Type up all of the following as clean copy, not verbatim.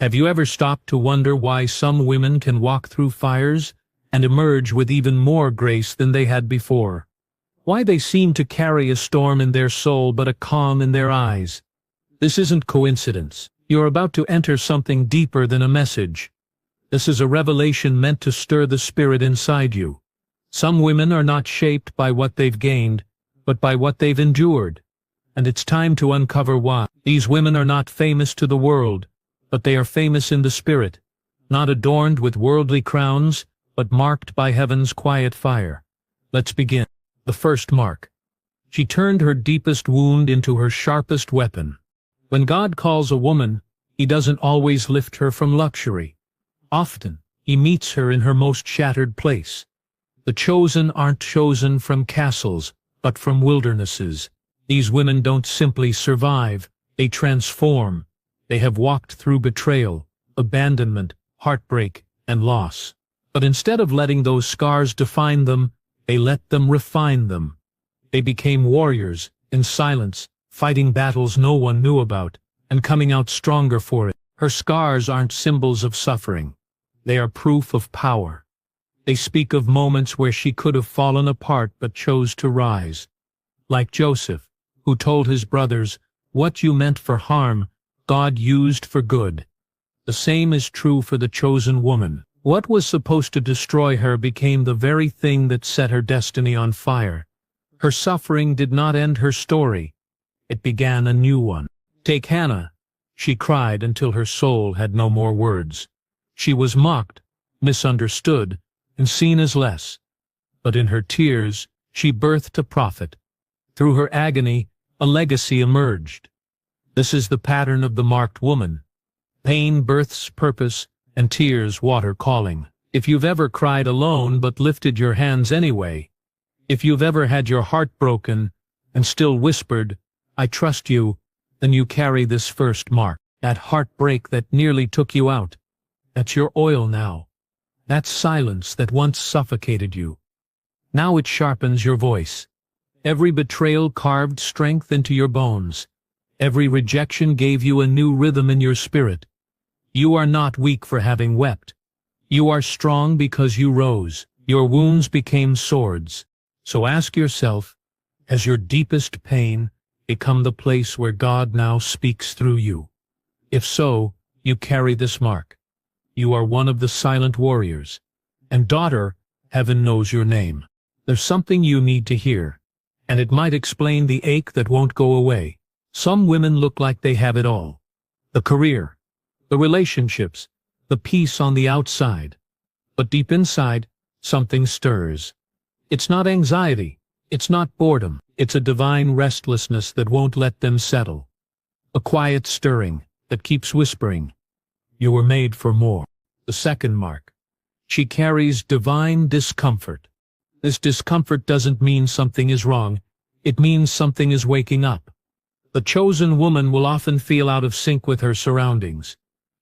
Have you ever stopped to wonder why some women can walk through fires and emerge with even more grace than they had before? Why they seem to carry a storm in their soul but a calm in their eyes? This isn't coincidence. You're about to enter something deeper than a message. This is a revelation meant to stir the spirit inside you. Some women are not shaped by what they've gained, but by what they've endured. And it's time to uncover why. These women are not famous to the world, but they are famous in the spirit, not adorned with worldly crowns, but marked by heaven's quiet fire. Let's begin. The first mark. She turned her deepest wound into her sharpest weapon. When God calls a woman, He doesn't always lift her from luxury. Often, He meets her in her most shattered place. The chosen aren't chosen from castles, but from wildernesses. These women don't simply survive, they transform. They have walked through betrayal, abandonment, heartbreak, and loss. But instead of letting those scars define them, they let them refine them. They became warriors, in silence, fighting battles no one knew about, and coming out stronger for it. Her scars aren't symbols of suffering. They are proof of power. They speak of moments where she could have fallen apart but chose to rise. Like Joseph, who told his brothers, "What you meant for harm, God used for good." The same is true for the chosen woman. What was supposed to destroy her became the very thing that set her destiny on fire. Her suffering did not end her story. It began a new one. Take Hannah. She cried until her soul had no more words. She was mocked, misunderstood, and seen as less. But in her tears, she birthed a prophet. Through her agony, a legacy emerged. This is the pattern of the marked woman. Pain births purpose, and tears water calling. If you've ever cried alone but lifted your hands anyway, if you've ever had your heart broken and still whispered, "I trust you," then you carry this first mark. That heartbreak that nearly took you out. That's your oil now. That silence that once suffocated you. Now it sharpens your voice. Every betrayal carved strength into your bones. Every rejection gave you a new rhythm in your spirit. You are not weak for having wept. You are strong because you rose. Your wounds became swords. So ask yourself, has your deepest pain become the place where God now speaks through you? If so, you carry this mark. You are one of the silent warriors. And daughter, heaven knows your name. There's something you need to hear, and it might explain the ache that won't go away. Some women look like they have it all. The career, the relationships, the peace on the outside. But deep inside, something stirs. It's not anxiety. It's not boredom. It's a divine restlessness that won't let them settle. A quiet stirring that keeps whispering, "You were made for more." The second mark. She carries divine discomfort. This discomfort doesn't mean something is wrong. It means something is waking up. The chosen woman will often feel out of sync with her surroundings.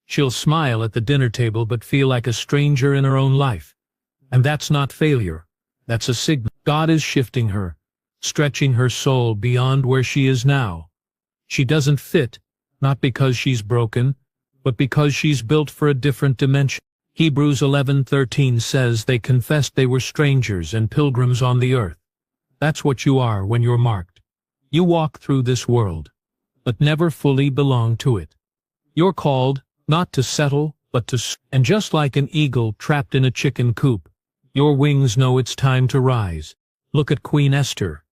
She'll smile at the dinner table but feel like a stranger in her own life. And that's not failure. That's a signal. God is shifting her, stretching her soul beyond where she is now. She doesn't fit, not because she's broken, but because she's built for a different dimension. Hebrews 11:13 says they confessed they were strangers and pilgrims on the earth. That's what you are when you're marked. You walk through this world, but never fully belong to it. You're called not to settle, but to and just like an eagle trapped in a chicken coop, your wings know it's time to rise. Look at Queen Esther.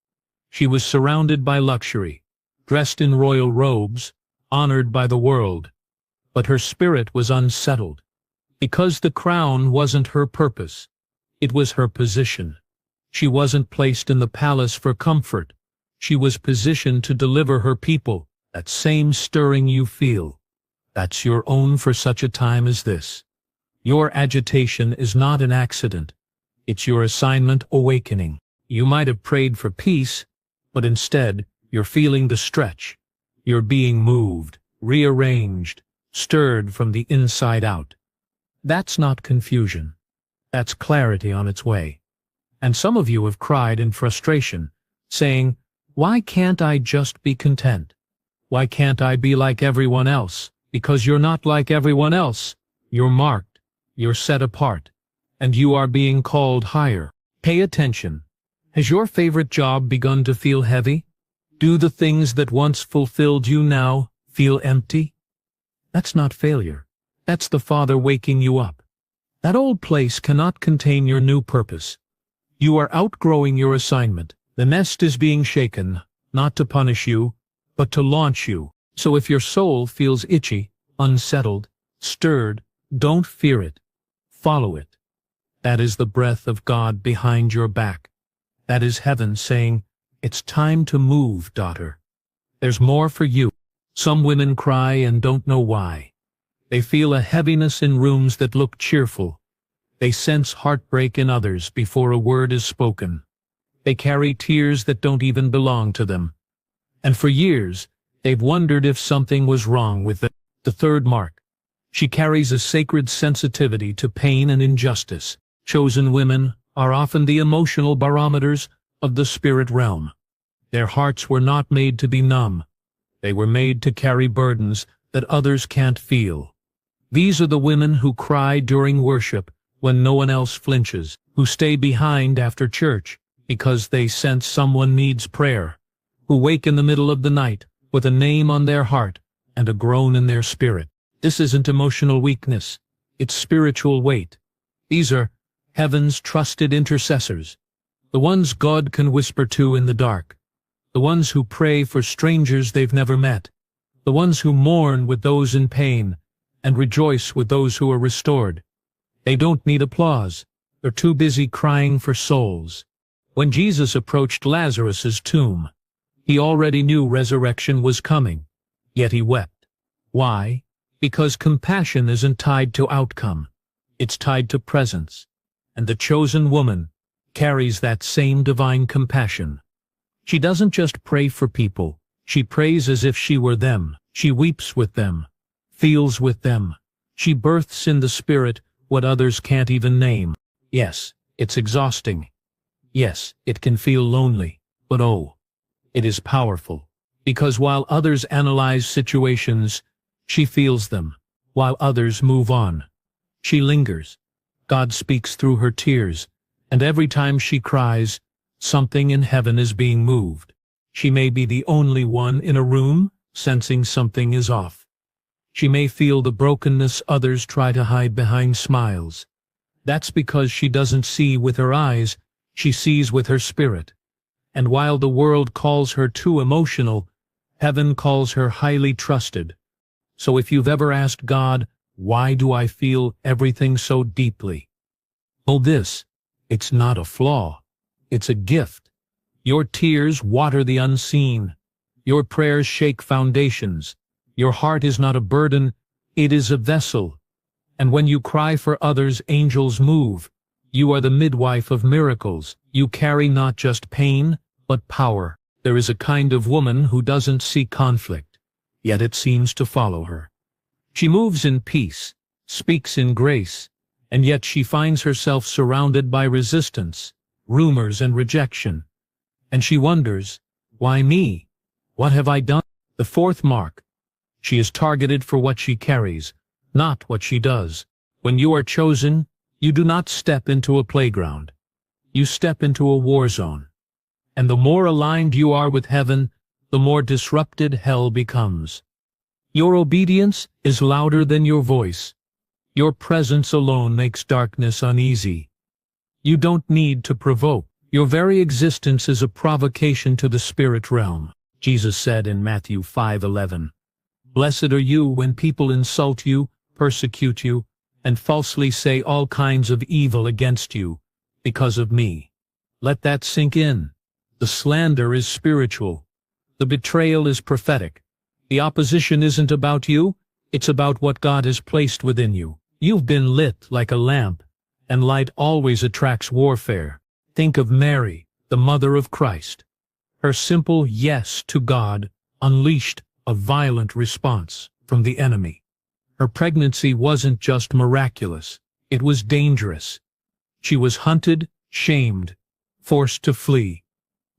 She was surrounded by luxury, dressed in royal robes, honored by the world. But her spirit was unsettled, because the crown wasn't her purpose. It was her position. She wasn't placed in the palace for comfort. She was positioned to deliver her people. That same stirring you feel, that's your own for such a time as this. Your agitation is not an accident. It's your assignment awakening. You might have prayed for peace, but instead, you're feeling the stretch. You're being moved, rearranged, stirred from the inside out. That's not confusion. That's clarity on its way. And some of you have cried in frustration, saying, "Why can't I just be content? Why can't I be like everyone else?" because you're not like everyone else. You're marked, you're set apart, and you are being called higher. Pay attention. Has your favorite job begun to feel heavy? Do the things that once fulfilled you now feel empty? That's not failure. That's the Father waking you up. That old place cannot contain your new purpose. You are outgrowing your assignment. The nest is being shaken, not to punish you, but to launch you. So if your soul feels itchy, unsettled, stirred, don't fear it. Follow it. That is the breath of God behind your back. That is heaven saying, "It's time to move, daughter. There's more for you." Some women cry and don't know why. They feel a heaviness in rooms that look cheerful. They sense heartbreak in others before a word is spoken. They carry tears that don't even belong to them. And for years, they've wondered if something was wrong with them. The third mark. She carries a sacred sensitivity to pain and injustice. Chosen women are often the emotional barometers of the spirit realm. Their hearts were not made to be numb. They were made to carry burdens that others can't feel. These are the women who cry during worship when no one else flinches, who stay behind after church because they sense someone needs prayer, who wake in the middle of the night with a name on their heart and a groan in their spirit. This isn't emotional weakness, it's spiritual weight. These are heaven's trusted intercessors, the ones God can whisper to in the dark, the ones who pray for strangers they've never met, the ones who mourn with those in pain and rejoice with those who are restored. They don't need applause. They're too busy crying for souls. When Jesus approached Lazarus's tomb, he already knew resurrection was coming, yet he wept. Why? Because compassion isn't tied to outcome. It's tied to presence. And the chosen woman carries that same divine compassion. She doesn't just pray for people. She prays as if she were them. She weeps with them, feels with them. She births in the Spirit what others can't even name. Yes, it's exhausting. Yes, it can feel lonely. But oh, it is powerful. Because while others analyze situations, she feels them. While others move on, she lingers. God speaks through her tears, and every time she cries, something in heaven is being moved. She may be the only one in a room sensing something is off. She may feel the brokenness others try to hide behind smiles. That's because she doesn't see with her eyes, she sees with her spirit. And while the world calls her too emotional, heaven calls her highly trusted. So if you've ever asked God, "Why do I feel everything so deeply?" know this, it's not a flaw. It's a gift. Your tears water the unseen. Your prayers shake foundations. Your heart is not a burden, it is a vessel. And when you cry for others, angels move. You are the midwife of miracles. You carry not just pain, but power. There is a kind of woman who doesn't see conflict, yet it seems to follow her. She moves in peace, speaks in grace, and yet she finds herself surrounded by resistance, rumors, and rejection. And she wonders, why me? What have I done? The fourth mark. She is targeted for what she carries, not what she does. When you are chosen, you do not step into a playground. You step into a war zone. And the more aligned you are with heaven, the more disrupted hell becomes. Your obedience is louder than your voice. Your presence alone makes darkness uneasy. You don't need to provoke. Your very existence is a provocation to the spirit realm. Jesus said in Matthew 5:11, "Blessed are you when people insult you, persecute you, and falsely say all kinds of evil against you, because of me." Let that sink in. The slander is spiritual. The betrayal is prophetic. The opposition isn't about you, it's about what God has placed within you. You've been lit like a lamp, and light always attracts warfare. Think of Mary, the mother of Christ. Her simple yes to God unleashed a violent response from the enemy. Her pregnancy wasn't just miraculous, it was dangerous. She was hunted, shamed, forced to flee.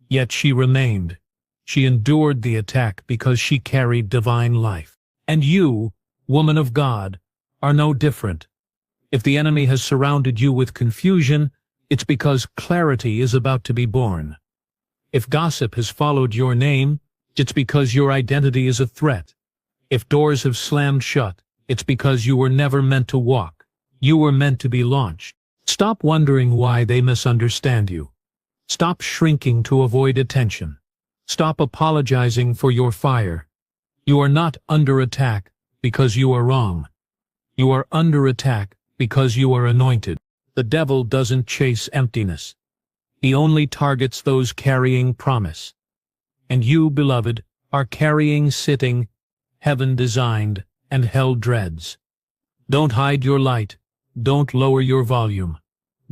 Yet she remained. She endured the attack because she carried divine life. And you, woman of God, are no different. If the enemy has surrounded you with confusion, it's because clarity is about to be born. If gossip has followed your name, it's because your identity is a threat. If doors have slammed shut, it's because you were never meant to walk. You were meant to be launched. Stop wondering why they misunderstand you. Stop shrinking to avoid attention. Stop apologizing for your fire. You are not under attack because you are wrong. You are under attack because you are anointed. The devil doesn't chase emptiness. He only targets those carrying promise. And you, beloved, are carrying sitting, heaven-designed, and hell dreads. Don't hide your light. Don't lower your volume.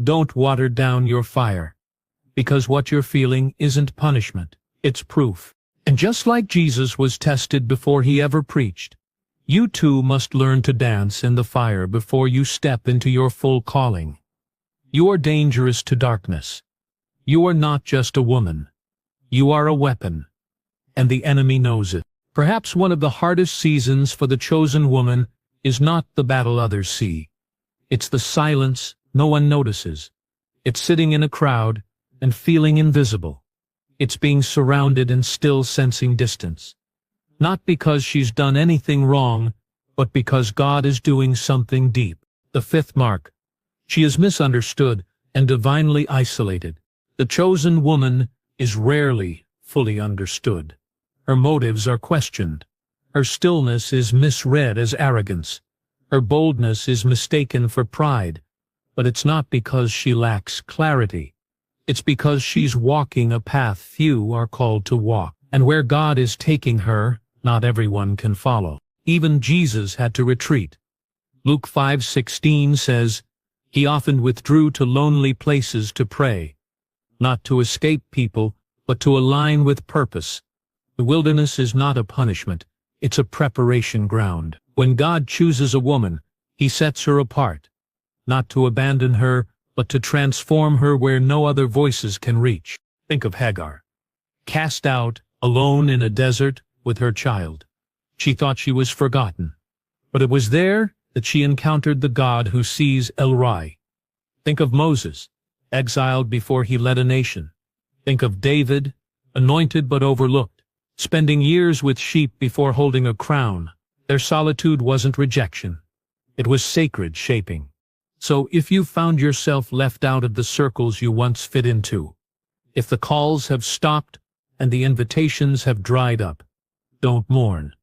Don't water down your fire. Because what you're feeling isn't punishment, it's proof. And just like Jesus was tested before he ever preached, you too must learn to dance in the fire before you step into your full calling. You are dangerous to darkness. You are not just a woman. You are a weapon. And the enemy knows it. Perhaps one of the hardest seasons for the chosen woman is not the battle others see. It's the silence no one notices. It's sitting in a crowd and feeling invisible. It's being surrounded and still sensing distance. Not because she's done anything wrong, but because God is doing something deep. The fifth mark. She is misunderstood and divinely isolated. The chosen woman is rarely fully understood. Her motives are questioned. Her stillness is misread as arrogance. Her boldness is mistaken for pride. But it's not because she lacks clarity. It's because she's walking a path few are called to walk. And where God is taking her, not everyone can follow. Even Jesus had to retreat. Luke 5:16 says, "He often withdrew to lonely places to pray," not to escape people, but to align with purpose. The wilderness is not a punishment, it's a preparation ground. When God chooses a woman, he sets her apart, not to abandon her, but to transform her where no other voices can reach. Think of Hagar, cast out, alone in a desert with her child. She thought she was forgotten, but it was there that she encountered the God who sees El Rai. Think of Moses, exiled before he led a nation. Think of David, anointed but overlooked, spending years with sheep before holding a crown. Their solitude wasn't rejection. It was sacred shaping. So if you found yourself left out of the circles you once fit into, if the calls have stopped and the invitations have dried up, don't mourn.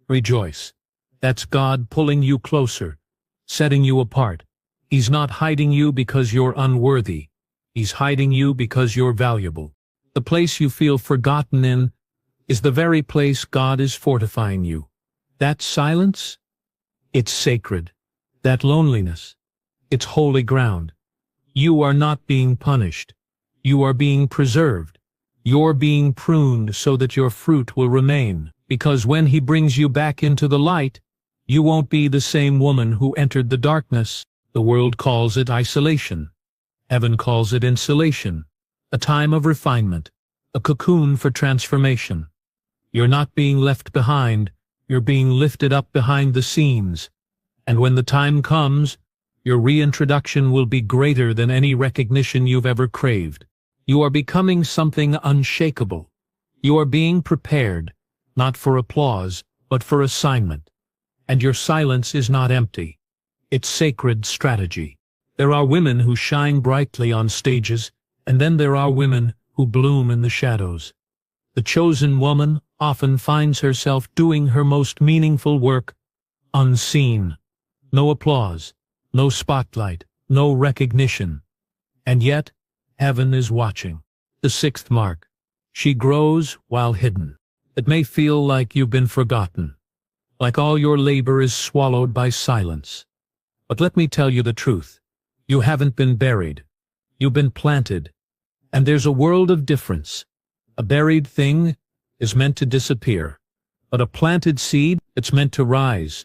Rejoice. That's God pulling you closer, setting you apart. He's not hiding you because you're unworthy. He's hiding you because you're valuable. The place you feel forgotten in is the very place God is fortifying you. That silence, it's sacred. That loneliness, it's holy ground. You are not being punished. You are being preserved. You're being pruned so that your fruit will remain. Because when he brings you back into the light, you won't be the same woman who entered the darkness. The world calls it isolation. Heaven calls it insulation, a time of refinement, a cocoon for transformation. You're not being left behind, you're being lifted up behind the scenes. And when the time comes, your reintroduction will be greater than any recognition you've ever craved. You are becoming something unshakable. You are being prepared, not for applause, but for assignment. And your silence is not empty. It's sacred strategy. There are women who shine brightly on stages, and then there are women who bloom in the shadows. The chosen woman often finds herself doing her most meaningful work unseen. No applause, no spotlight, no recognition. And yet, heaven is watching. The sixth mark. She grows while hidden. It may feel like you've been forgotten, like all your labor is swallowed by silence. But let me tell you the truth. You haven't been buried. You've been planted. And there's a world of difference. A buried thing is meant to disappear, but a planted seed, it's meant to rise,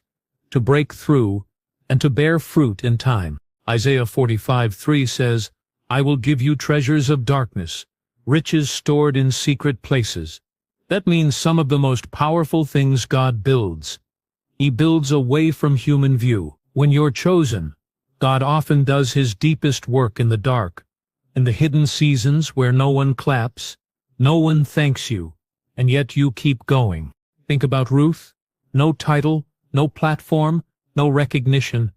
to break through, and to bear fruit in time. Isaiah 45:3 says, "I will give you treasures of darkness, riches stored in secret places." That means some of the most powerful things God builds, He builds away from human view. When you're chosen, God often does his deepest work in the dark, in the hidden seasons where no one claps, no one thanks you, and yet you keep going. Think about Ruth. No title, no platform, no recognition,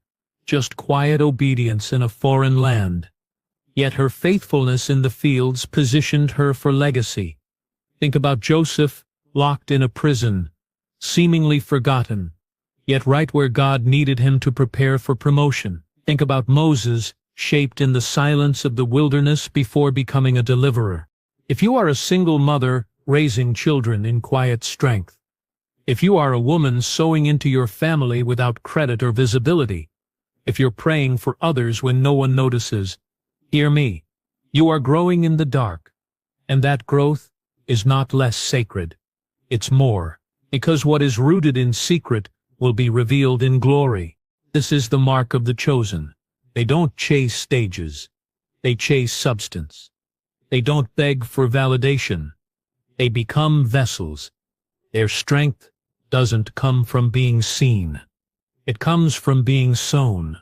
just quiet obedience in a foreign land. Yet her faithfulness in the fields positioned her for legacy. Think about Joseph, locked in a prison, seemingly forgotten, yet right where God needed him to prepare for promotion. Think about Moses, shaped in the silence of the wilderness before becoming a deliverer. If you are a single mother raising children in quiet strength, if you are a woman sowing into your family without credit or visibility, if you're praying for others when no one notices, hear me. You are growing in the dark, and that growth is not less sacred. It's more, because what is rooted in secret will be revealed in glory. This is the mark of the chosen. They don't chase stages. They chase substance. They don't beg for validation. They become vessels. Their strength doesn't come from being seen. It comes from being sown.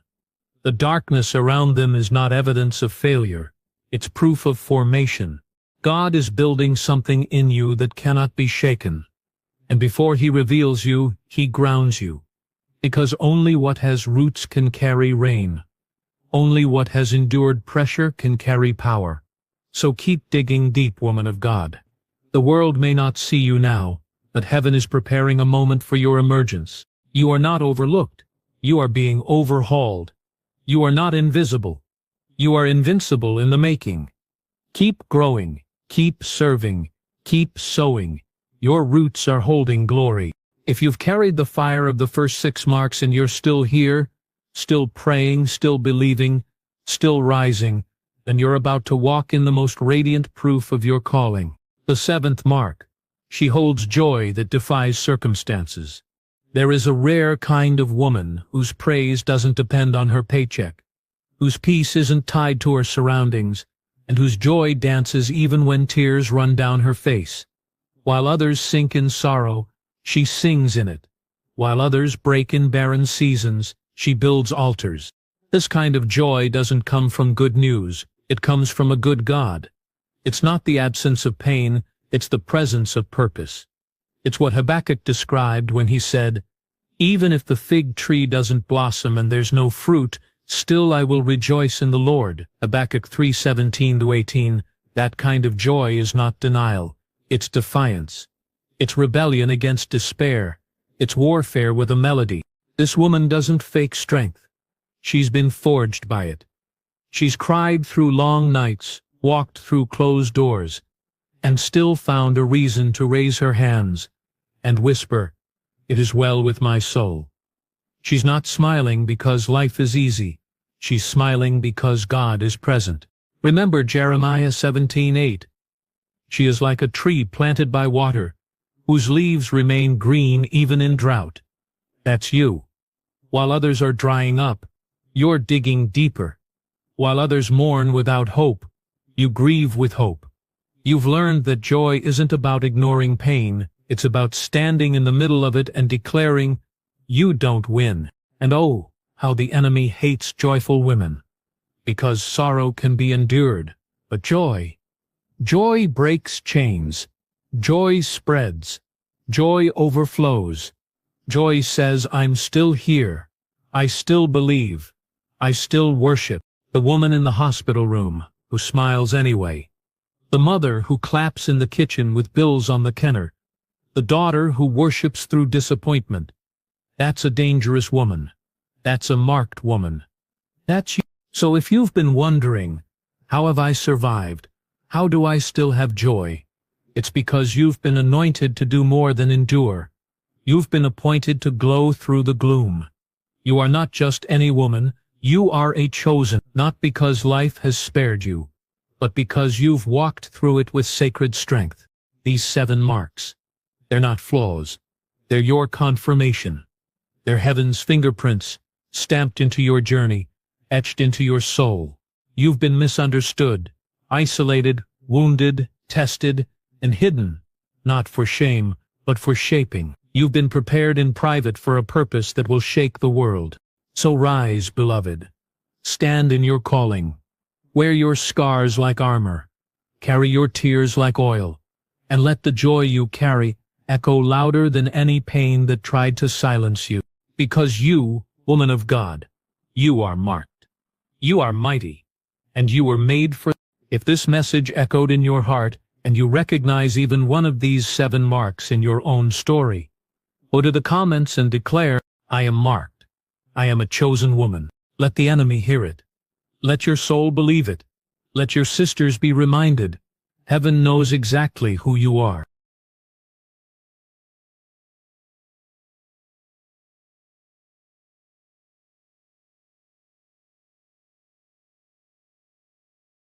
The darkness around them is not evidence of failure. It's proof of formation. God is building something in you that cannot be shaken. And before he reveals you, he grounds you. Because only what has roots can carry rain. Only what has endured pressure can carry power. So keep digging deep, woman of God. The world may not see you now, but heaven is preparing a moment for your emergence. You are not overlooked. You are being overhauled. You are not invisible. You are invincible in the making. Keep growing. Keep serving. Keep sowing. Your roots are holding glory. If you've carried the fire of the first 6 marks and you're still here, still praying, still believing, still rising, then you're about to walk in the most radiant proof of your calling. The 7th mark. She holds joy that defies circumstances. There is a rare kind of woman whose praise doesn't depend on her paycheck, whose peace isn't tied to her surroundings, and whose joy dances even when tears run down her face. While others sink in sorrow, she sings in it. While others break in barren seasons, she builds altars. This kind of joy doesn't come from good news. It comes from a good God. It's not the absence of pain, it's the presence of purpose. It's what Habakkuk described when he said, "Even if the fig tree doesn't blossom and there's no fruit, still I will rejoice in the Lord." Habakkuk 3:17-18. That kind of joy is not denial. It's defiance. It's rebellion against despair. It's warfare with a melody. This woman doesn't fake strength. She's been forged by it. She's cried through long nights, walked through closed doors, and still found a reason to raise her hands and whisper, "It is well with my soul." She's not smiling because life is easy. She's smiling because God is present. Remember Jeremiah 17:8. She is like a tree planted by water, whose leaves remain green even in drought. That's you. While others are drying up, you're digging deeper. While others mourn without hope, you grieve with hope. You've learned that joy isn't about ignoring pain, it's about standing in the middle of it and declaring, "You don't win." And oh, how the enemy hates joyful women. Because sorrow can be endured, but joy breaks chains. Joy spreads. Joy overflows. Joy says, "I'm still here. I still believe. I still worship." The woman in the hospital room who smiles anyway. The mother who claps in the kitchen with bills on the counter. The daughter who worships through disappointment. That's a dangerous woman. That's a marked woman. That's you. So if you've been wondering, how have I survived? How do I still have joy? It's because you've been anointed to do more than endure. You've been appointed to glow through the gloom. You are not just any woman. You are a chosen, not because life has spared you, but because you've walked through it with sacred strength. These 7 marks. They're not flaws. They're your confirmation. They're heaven's fingerprints, stamped into your journey, etched into your soul. You've been misunderstood, isolated, wounded, tested, and hidden, not for shame, but for shaping. You've been prepared in private for a purpose that will shake the world. So rise, beloved. Stand in your calling. Wear your scars like armor. Carry your tears like oil. And let the joy you carry echo louder than any pain that tried to silence you. Because you, woman of God, you are marked. You are mighty. And you were made for. If this message echoed in your heart, and you recognize even one of these 7 marks in your own story, go to the comments and declare, I am marked. I am a chosen woman. Let the enemy hear it. Let your soul believe it. Let your sisters be reminded. Heaven knows exactly who you are.